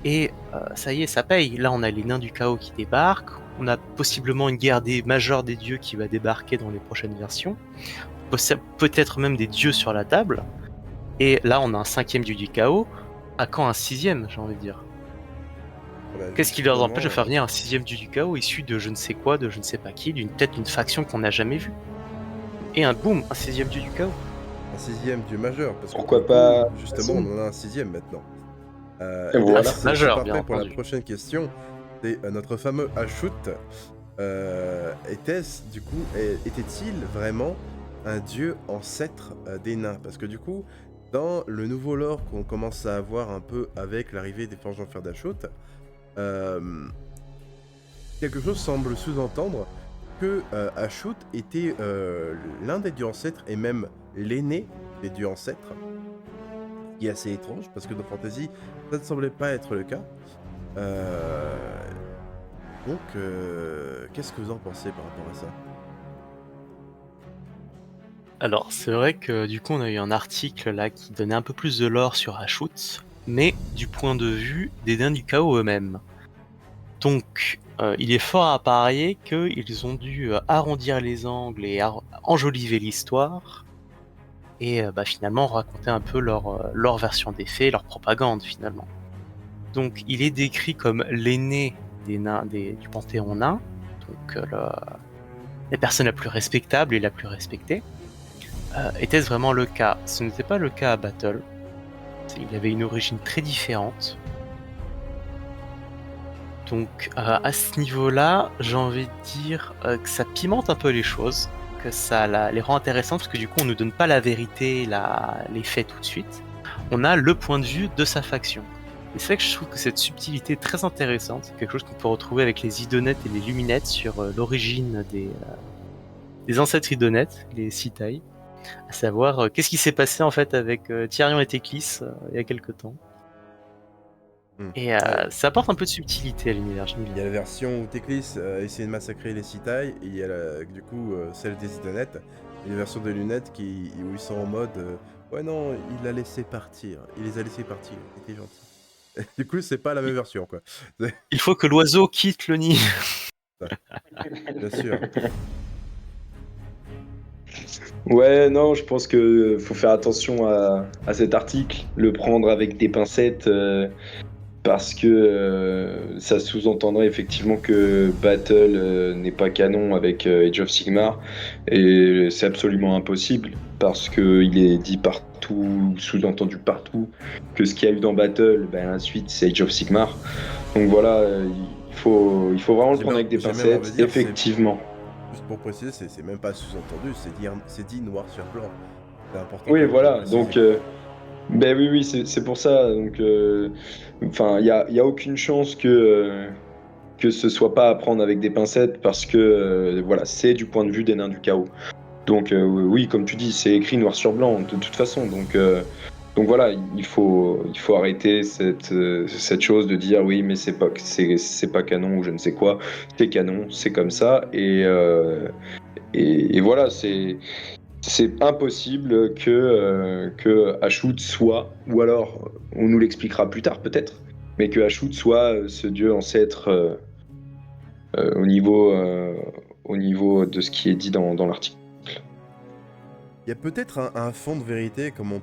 Et ça y est, ça paye. Là, on a les nains du chaos qui débarquent. On a possiblement une guerre majeure des dieux qui va débarquer dans les prochaines versions. Peut-être même des dieux sur la table. Et là, on a un 5ème dieu du chaos. À quand un 6ème, j'ai envie de dire? Voilà, Qu'est-ce qui leur justement, empêche de faire venir un 6ème dieu du chaos issu de je ne sais quoi, de je ne sais pas qui, peut-être d'une faction qu'on n'a jamais vue? Et un 6ème dieu du chaos. un 6ème dieu majeur. Parce que Pourquoi pas justement, on en a un 6ème maintenant. Et voilà. c'est Majeur, parfait bien pour la entendu. prochaine question. C'est notre fameux Ashut. Était-il vraiment un dieu ancêtre des nains? Parce que du coup, dans le nouveau lore qu'on commence à avoir un peu avec l'arrivée des Forges d'Enfer d'Ashut, quelque chose semble sous-entendre que Ashut était l'un des dieux ancêtres et même l'aîné des dieux ancêtres. Ce qui est assez étrange parce que dans Fantasy, ça ne semblait pas être le cas. Donc, qu'est-ce que vous en pensez par rapport à ça? Alors, c'est vrai que du coup, on a eu un article là qui donnait un peu plus de lore sur Ashut, mais du point de vue des nains du chaos eux-mêmes. Donc, il est fort à parier qu'ils ont dû arrondir les angles et enjoliver l'histoire, et finalement raconter un peu leur version des faits, leur propagande finalement. Donc, il est décrit comme l'aîné des nains, du panthéon nain, donc la personne la plus respectable et la plus respectée. Était-ce vraiment le cas? Ce n'était pas le cas à Battle. Il avait une origine très différente. Donc à ce niveau-là, j'ai envie de dire que ça pimente un peu les choses, que ça les rend intéressantes, parce que du coup on ne nous donne pas la vérité, les faits tout de suite. On a le point de vue de sa faction. Et c'est vrai que je trouve que cette subtilité est très intéressante, c'est quelque chose qu'on peut retrouver avec les Idonettes et les Luminettes sur l'origine des ancêtres Idonettes, les Sitaï. À savoir, qu'est-ce qui s'est passé en fait avec Tyrion et Teclis il y a quelques temps. Et ça apporte un peu de subtilité à l'univers, j'aime bien. Il y a la version où Teclis essaie de massacrer les Sitaï, et il y a du coup celle des Idonettes, et une version de Lunettes où ils sont en mode ouais non, il l'a laissé partir, il les a laissés partir, il était gentil. Du coup, c'est pas la même version quoi. Il faut que l'oiseau quitte le nid. Bien sûr. Ouais, non, je pense que faut faire attention à cet article, le prendre avec des pincettes, parce que ça sous-entendrait effectivement que Battle n'est pas canon avec Age of Sigmar, et c'est absolument impossible, parce qu'il est dit partout, sous-entendu partout, que ce qu'il y a eu dans Battle, la suite c'est Age of Sigmar. Donc voilà, il faut vraiment le prendre avec des J'ai même pincettes, envie de dire, effectivement. juste pour préciser, c'est même pas sous-entendu, c'est dit noir sur blanc. C'est important Oui, quand même de le voilà. préciser. Donc, ben oui, oui, c'est pour ça. Donc, enfin, il y a aucune chance que ce soit pas à prendre avec des pincettes parce que voilà, c'est du point de vue des nains du chaos. Donc oui, comme tu dis, c'est écrit noir sur blanc de toute façon. Donc voilà, il faut arrêter cette chose de dire oui, mais c'est pas canon ou je ne sais quoi. C'est canon, c'est comme ça. Et voilà, c'est impossible que Ashut soit, ou alors on nous l'expliquera plus tard peut-être, mais que Ashut soit ce dieu ancêtre euh, au niveau, euh, au niveau de ce qui est dit dans l'article. Il y a peut-être un fond de vérité, comme on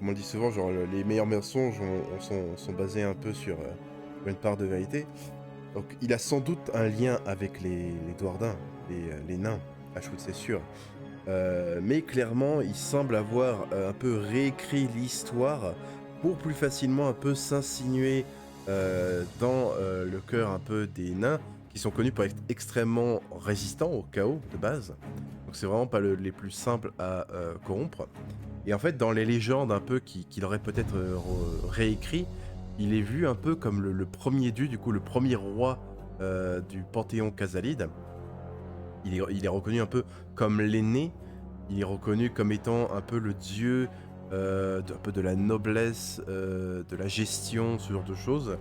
le dit souvent, genre les meilleurs mensonges sont basés un peu sur une part de vérité. Donc il a sans doute un lien avec les Dwardins, les nains, Ashwood c'est sûr. Mais clairement, il semble avoir un peu réécrit l'histoire pour plus facilement un peu s'insinuer dans le cœur un peu des nains, qui sont connus pour être extrêmement résistants au chaos de base. Donc c'est vraiment pas les plus simples à corrompre. Et en fait, dans les légendes un peu qu'il aurait peut-être réécrit, il est vu un peu comme le premier dieu, du coup le premier roi du panthéon Khazalid. Il est reconnu un peu comme l'aîné, il est reconnu comme étant un peu le dieu un peu de la noblesse, de la gestion, ce genre de choses.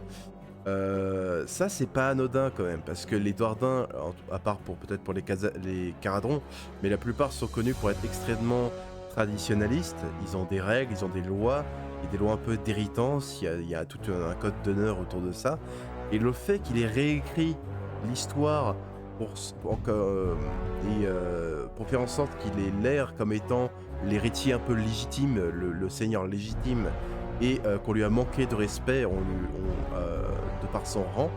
Ça, c'est pas anodin quand même, parce que les Dwardins, à part peut-être pour les Caradrons, mais la plupart sont connus pour être extrêmement traditionnalistes. Ils ont des règles, ils ont des lois, et des lois un peu d'héritance. Il y a tout un code d'honneur autour de ça. Et le fait qu'il ait réécrit l'histoire pour faire en sorte qu'il ait l'air comme étant l'héritier un peu légitime, le seigneur légitime, et qu'on lui a manqué de respect de par son rang,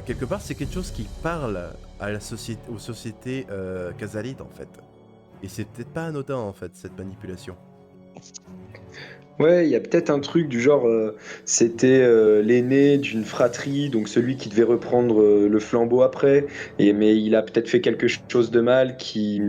quelque part c'est quelque chose qui parle à aux sociétés Khazalides en fait. Et c'est peut-être pas anodin en fait cette manipulation. Ouais, il y a peut-être un truc du genre, c'était l'aîné d'une fratrie, donc celui qui devait reprendre le flambeau après, mais il a peut-être fait quelque chose de mal qui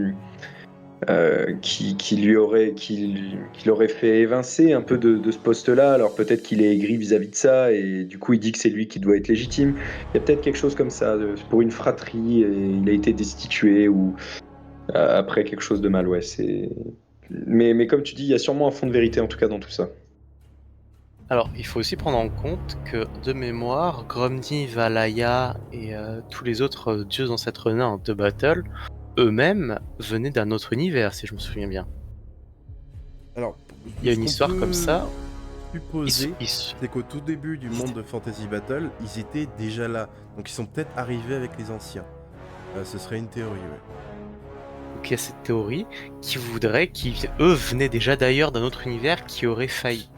l'aurait fait évincer un peu de ce poste-là. Alors peut-être qu'il est aigri vis-à-vis de ça, et du coup il dit que c'est lui qui doit être légitime. Il y a peut-être quelque chose comme ça, pour une fratrie, et il a été destitué, ou après quelque chose de mal, ouais. Mais comme tu dis, il y a sûrement un fond de vérité en tout cas dans tout ça. Alors, il faut aussi prendre en compte que, de mémoire, Grumnir, Valaya et tous les autres dieux ancêtres nains de Battle, eux-mêmes, venaient d'un autre univers, si je me souviens bien. Alors, Il y a ce une qu'on histoire comme peut ça. supposer, Ils- c'est qu'au tout début du monde de Fantasy Battle, ils étaient déjà là. Donc ils sont peut-être arrivés avec les anciens. Ce serait une théorie, ouais. Donc il y a cette théorie qui voudrait qu'eux venaient déjà d'ailleurs d'un autre univers qui aurait failli.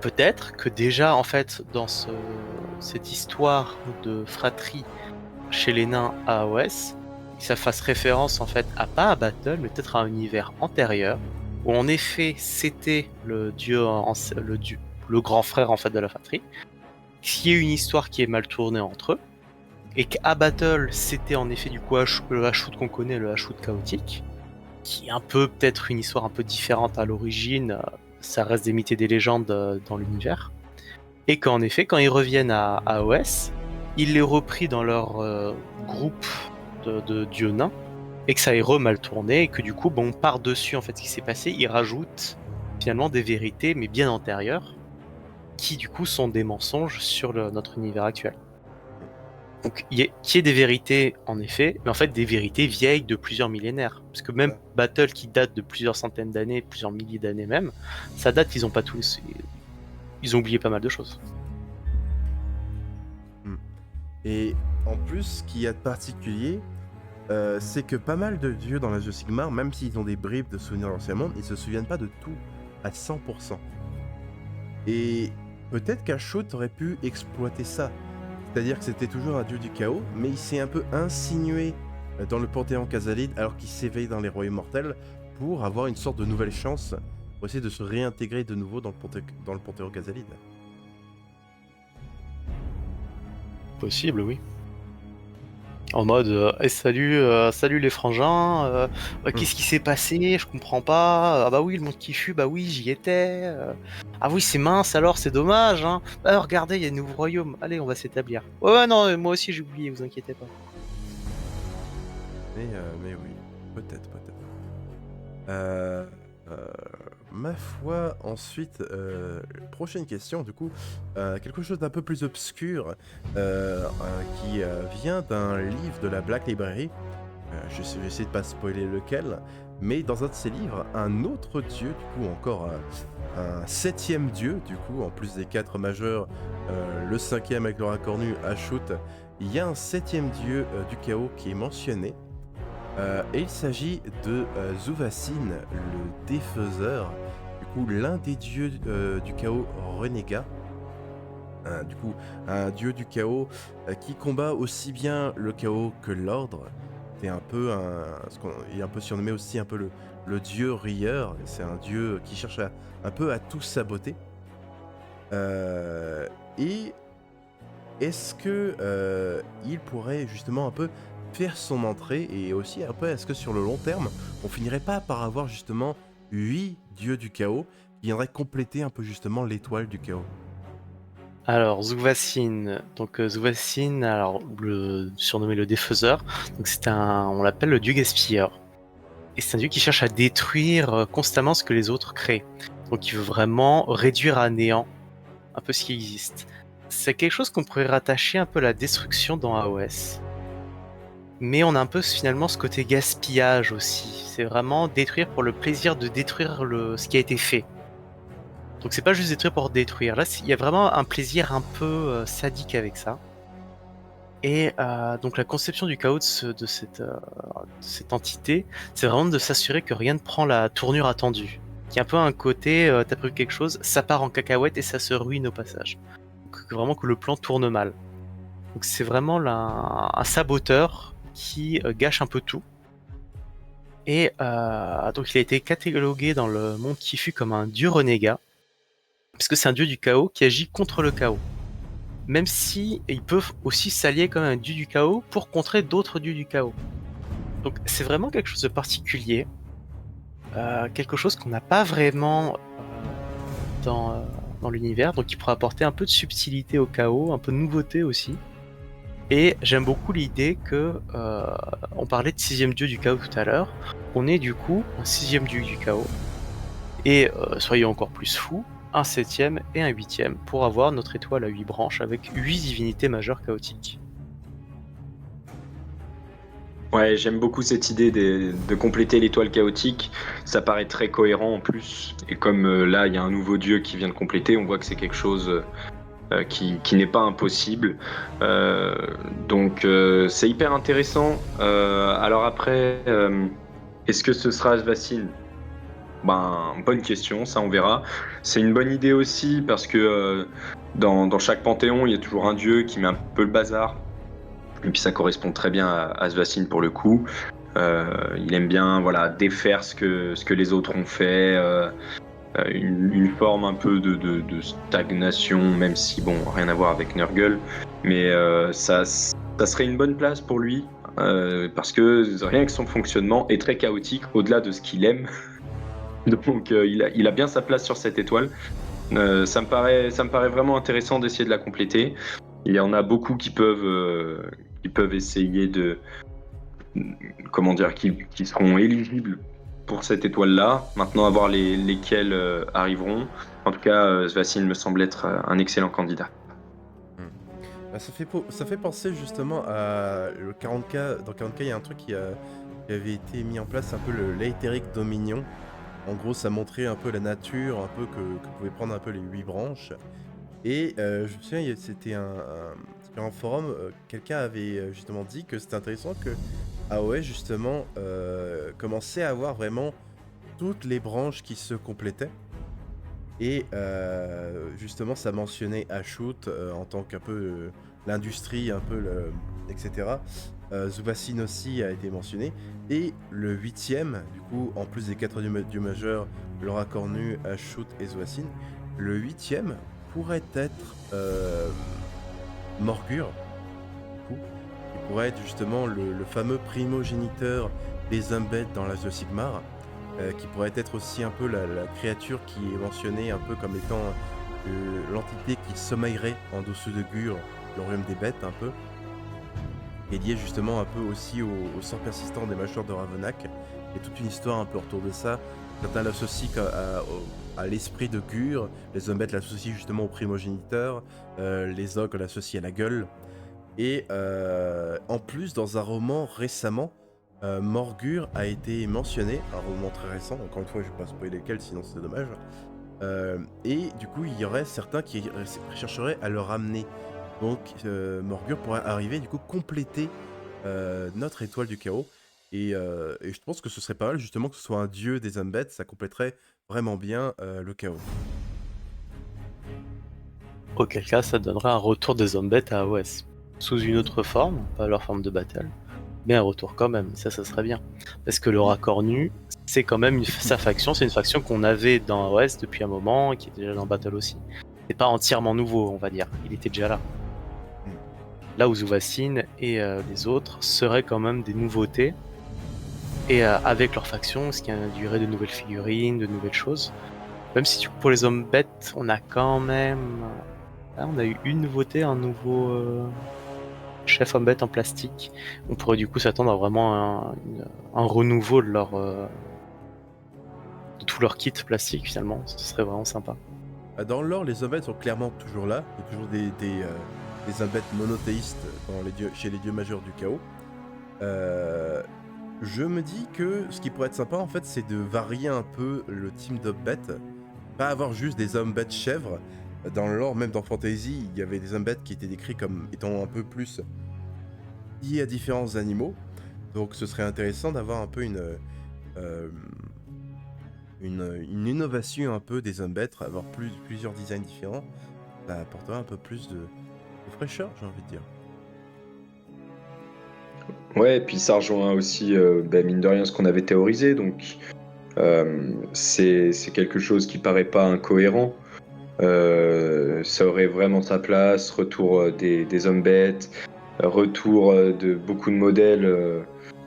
Peut-être que déjà, en fait, dans cette histoire de fratrie chez les nains à AOS, ça fasse référence en fait à pas à Battle, mais peut-être à un univers antérieur, où en effet c'était le dieu, le grand frère en fait de la fratrie, qui est une histoire qui est mal tournée entre eux, et qu'à Battle c'était en effet du coup le Ashut qu'on connaît, le Ashut chaotique, qui est un peu peut-être une histoire un peu différente à l'origine, ça reste des mythes et des légendes dans l'univers, et qu'en effet quand ils reviennent à AOS, ils les repris dans leur groupe de dieux nains, et que ça ait mal tourné, et que du coup, bon, par-dessus en fait ce qui s'est passé, ils rajoutent finalement des vérités, mais bien antérieures, qui du coup sont des mensonges sur notre univers actuel. Donc, qui est des vérités en effet, mais en fait des vérités vieilles de plusieurs millénaires. Parce que même Ça. Battle qui date de plusieurs centaines d'années, plusieurs milliers d'années même, ça date, ils ont pas tous. Ils ont oublié pas mal de choses. Hmm. Et en plus, ce qu'il y a de particulier, c'est que pas mal de dieux dans l'Age de Sigmar, même s'ils ont des bribes de souvenirs de l'ancien monde, ils se souviennent pas de tout à 100%. Et peut-être qu'Ashut aurait pu exploiter ça. C'est-à-dire que c'était toujours un dieu du chaos, mais il s'est un peu insinué dans le panthéon Khazalid alors qu'il s'éveille dans les royaumes mortels pour avoir une sorte de nouvelle chance pour essayer de se réintégrer de nouveau dans le panthéon Khazalid. Possible, oui. En mode Eh, salut les frangins, Hmm. qu'est-ce qui s'est passé? Je comprends pas. Ah bah oui, le monde qui fut, bah oui, j'y étais. Ah oui, c'est mince alors, c'est dommage, hein. Ah, regardez, il y a un nouveau royaume. Allez, on va s'établir. Ouais, ouais, non, moi aussi j'ai oublié, vous inquiétez pas. Mais oui, peut-être, peut-être. Euh, euh, Ma foi, ensuite, prochaine question, du coup, quelque chose d'un peu plus obscur, qui vient d'un livre de la Black Library. Je vais essayer de pas spoiler lequel, mais dans un de ces livres, un autre dieu, du coup, encore un septième dieu, du coup, en plus des quatre majeurs, le cinquième avec l'aura cornu, Ashut, il y a un septième dieu du chaos qui est mentionné. Et il s'agit de Zuvacin, le défaiseur, du coup l'un des dieux du chaos renégat. Du coup, un dieu du chaos qui combat aussi bien le chaos que l'ordre. C'est un peu il est un peu surnommé aussi un peu le dieu rieur. C'est un dieu qui cherche un peu à tout saboter. Euh, et est-ce que il pourrait justement un peu faire son entrée et aussi un peu est-ce que sur le long terme on finirait pas par avoir justement 8 dieux du chaos qui viendraient compléter un peu justement l'étoile du chaos? Alors, Zuvacin, donc Zuvacin, alors surnommé le défaiseur, donc on l'appelle le dieu gaspilleur. Et c'est un dieu qui cherche à détruire constamment ce que les autres créent. Donc il veut vraiment réduire à néant un peu ce qui existe. C'est quelque chose qu'on pourrait rattacher un peu à la destruction dans AOS. Mais on a un peu finalement ce côté gaspillage aussi. C'est vraiment détruire pour le plaisir de détruire ce qui a été fait. Donc c'est pas juste détruire pour détruire. Là, il y a vraiment un plaisir un peu sadique avec ça. Et donc la conception du chaos de cette entité, c'est vraiment de s'assurer que rien ne prend la tournure attendue. Qu'il y a un peu un côté, t'as prévu quelque chose, ça part en cacahuète et ça se ruine au passage. Donc, vraiment que le plan tourne mal. Donc c'est vraiment un saboteur qui gâche un peu tout. Et donc il a été catalogué dans le monde qui fut comme un dieu renégat, parce que c'est un dieu du chaos qui agit contre le chaos. Même si ils peuvent aussi s'allier comme un dieu du chaos pour contrer d'autres dieux du chaos. Donc c'est vraiment quelque chose de particulier, quelque chose qu'on n'a pas vraiment dans l'univers, donc qui pourrait apporter un peu de subtilité au chaos, un peu de nouveauté aussi. Et j'aime beaucoup l'idée que, on parlait de sixième dieu du chaos tout à l'heure, on est du coup un sixième dieu du chaos, et soyons encore plus fous, un septième et un huitième, pour avoir notre étoile à 8 branches avec 8 divinités majeures chaotiques. Ouais, j'aime beaucoup cette idée de compléter l'étoile chaotique. Ça paraît très cohérent en plus. Et comme là, il y a un nouveau dieu qui vient de compléter, on voit que c'est quelque chose qui n'est pas impossible. Donc c'est hyper intéressant. Alors après, est-ce que ce sera Svacin? Ben, bonne question, ça on verra. C'est une bonne idée aussi parce que dans chaque panthéon, il y a toujours un dieu qui met un peu le bazar. Et puis ça correspond très bien à Svacin pour le coup. Il aime bien voilà, défaire ce que les autres ont fait, une forme un peu de stagnation, même si bon, rien à voir avec Nurgle. Mais ça serait une bonne place pour lui, parce que rien que son fonctionnement est très chaotique, au-delà de ce qu'il aime. Donc il a bien sa place sur cette étoile. Ça me paraît vraiment intéressant d'essayer de la compléter. Il y en a beaucoup qui peuvent essayer de, comment dire, qui seront éligibles pour cette étoile-là. Maintenant, à voir lesquels arriveront. En tout cas, Svacin me semble être un excellent candidat. Bah, ça fait penser justement à le 40K. Dans 40K, il y a un truc qui avait été mis en place, un peu le Laeteric Dominion. En gros, ça montrait un peu la nature, un peu que pouvaient prendre un peu les 8 branches. Et je me souviens, c'était sur un forum, quelqu'un avait justement dit que c'était intéressant que AOS justement commençait à avoir vraiment toutes les branches qui se complétaient. Et justement, ça mentionnait Ashut en tant qu'un peu l'industrie, un peu etc. Zubacin aussi a été mentionné. Et le huitième, du coup, en plus des quatre dieux majeurs, Laura Cornu, Ashut et Zubacin, le huitième pourrait être Morgur, du coup, qui pourrait être justement le fameux primogéniteur des Undead dans l'Age de Sigmar, qui pourrait être aussi un peu la créature qui est mentionnée un peu comme étant l'entité qui sommeillerait en dessous de Gur, le royaume des bêtes un peu, et lié justement un peu aussi au sang persistant des mâchoires de Ravenak. Il y a toute une histoire un peu autour de ça. Certains l'associent à l'esprit de Gur, les Undead l'associent justement au primogéniteur, les ogres l'associent à la gueule. Et en plus, dans un roman récemment, Morgur a été mentionné, un roman très récent, encore une fois je vais pas spoiler lequel sinon c'est dommage, et du coup il y aurait certains qui chercheraient à le ramener. Donc Morgur pourrait arriver du coup compléter notre étoile du chaos, et je pense que ce serait pas mal justement que ce soit un dieu des Undead, ça compléterait vraiment bien le chaos. Auquel cas, ça donnerait un retour des Undead à AOS. Sous une autre forme, pas leur forme de battle, mais un retour quand même, ça serait bien. Parce que le Racornu, c'est quand même sa faction, c'est une faction qu'on avait dans AOS depuis un moment, et qui était déjà dans Battle aussi. C'est pas entièrement nouveau, on va dire, il était déjà là. Là où Zuvacin et les autres seraient quand même des nouveautés, et avec leur faction, ce qui induirait de nouvelles figurines, de nouvelles choses. Même si du coup, pour les hommes bêtes, on a quand même... on a eu une nouveauté, un nouveau chef homme bête en plastique. On pourrait du coup s'attendre à vraiment un renouveau de de tout leur kit plastique finalement. Ce serait vraiment sympa. Dans le lore, les Undead sont clairement toujours là. Il y a toujours des Undead monothéistes chez les dieux majeurs du chaos. Je me dis que ce qui pourrait être sympa en fait, c'est de varier un peu le team d'Undead. Pas avoir juste des Undead chèvres. Dans le lore, même dans Fantasy, il y avait des Undead qui étaient décrits comme étant un peu plus liés à différents animaux. Donc ce serait intéressant d'avoir un peu une innovation un peu des Undead, avoir plusieurs designs différents. Ça apporterait un peu plus de fraîcheur, j'ai envie de dire. Ouais, et puis ça rejoint aussi, mine de rien, ce qu'on avait théorisé. Donc, c'est quelque chose qui paraît pas incohérent. Ça aurait vraiment sa place. Retour des hommes bêtes, retour de beaucoup de modèles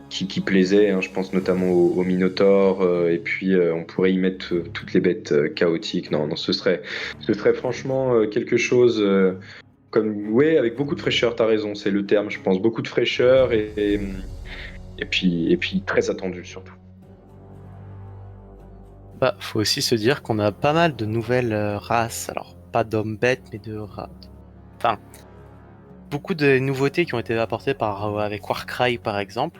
qui plaisaient. Hein, je pense notamment au Minotaur. Et puis, on pourrait y mettre toutes les bêtes chaotiques. Non, ce serait franchement quelque chose. Ouais, avec beaucoup de fraîcheur, t'as raison, c'est le terme, je pense. Beaucoup de fraîcheur et puis très attendu surtout. Bah, faut aussi se dire qu'on a pas mal de nouvelles races. Alors, pas d'hommes bêtes, mais de races. Enfin, beaucoup de nouveautés qui ont été apportées avec Warcry par exemple.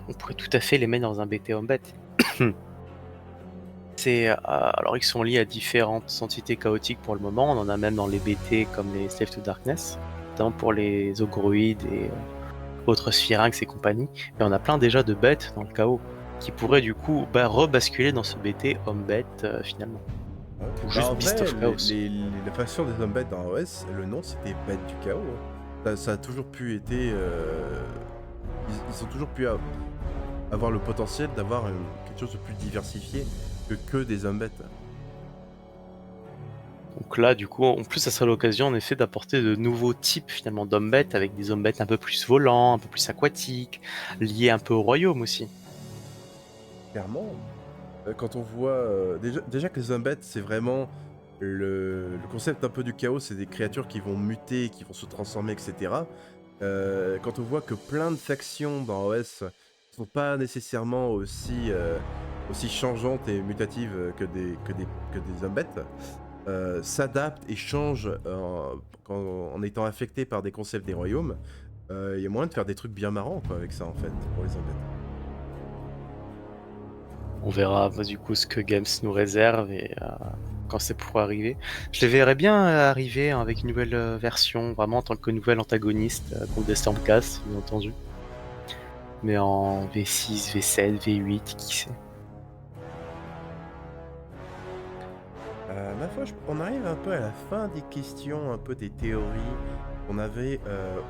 On pourrait tout à fait les mettre dans un BT homme bête. Alors ils sont liés à différentes entités chaotiques pour le moment, on en a même dans les BT comme les Slave to Darkness, notamment pour les ogroïdes et autres sphyrinx et compagnie, mais on a plein déjà de bêtes dans le chaos, qui pourraient du coup rebasculer dans ce BT homme-bête finalement. Ou juste en Beast vrai, of Chaos. la faction des Undead dans OS, le nom c'était Bête du Chaos. Hein. Ça a toujours pu être... Ils ont toujours pu avoir le potentiel d'avoir quelque chose de plus diversifié que des Undead. Donc là, du coup, en plus, ça serait l'occasion en effet d'apporter de nouveaux types finalement d'hommes bêtes, avec des hommes bêtes un peu plus volants, un peu plus aquatiques, liés un peu au royaume aussi. Clairement, quand on voit... déjà que les Undead, c'est vraiment le concept un peu du chaos, c'est des créatures qui vont muter, qui vont se transformer, etc. Quand on voit que plein de factions dans OS sont pas nécessairement aussi changeantes et mutatives que des Undead, s'adaptent et changent en étant affectés par des concepts des royaumes, il y a moyen de faire des trucs bien marrants quoi, avec ça en fait, pour les Undead. On verra du coup ce que Games nous réserve et quand c'est pour arriver. Je les verrais bien arriver avec une nouvelle version, vraiment en tant que nouvel antagoniste contre des Stormcast, bien entendu. Mais en V6, V7, V8, qui sait. Ma foi, on arrive un peu à la fin des questions, un peu des théories qu'on avait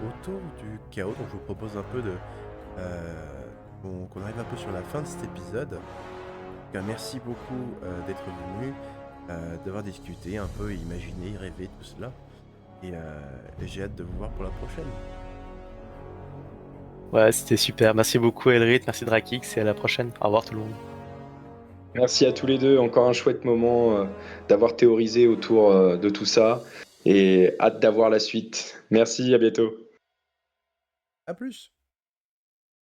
autour du chaos, donc je vous propose un peu qu'on arrive un peu sur la fin de cet épisode. Merci beaucoup d'être venu, d'avoir discuté un peu, imaginé, rêvé, tout cela. Et j'ai hâte de vous voir pour la prochaine. Ouais, c'était super. Merci beaucoup Elrit, merci Drakix et à la prochaine. Au revoir tout le monde. Merci à tous les deux, encore un chouette moment d'avoir théorisé autour de tout ça et hâte d'avoir la suite. Merci, à bientôt. À plus.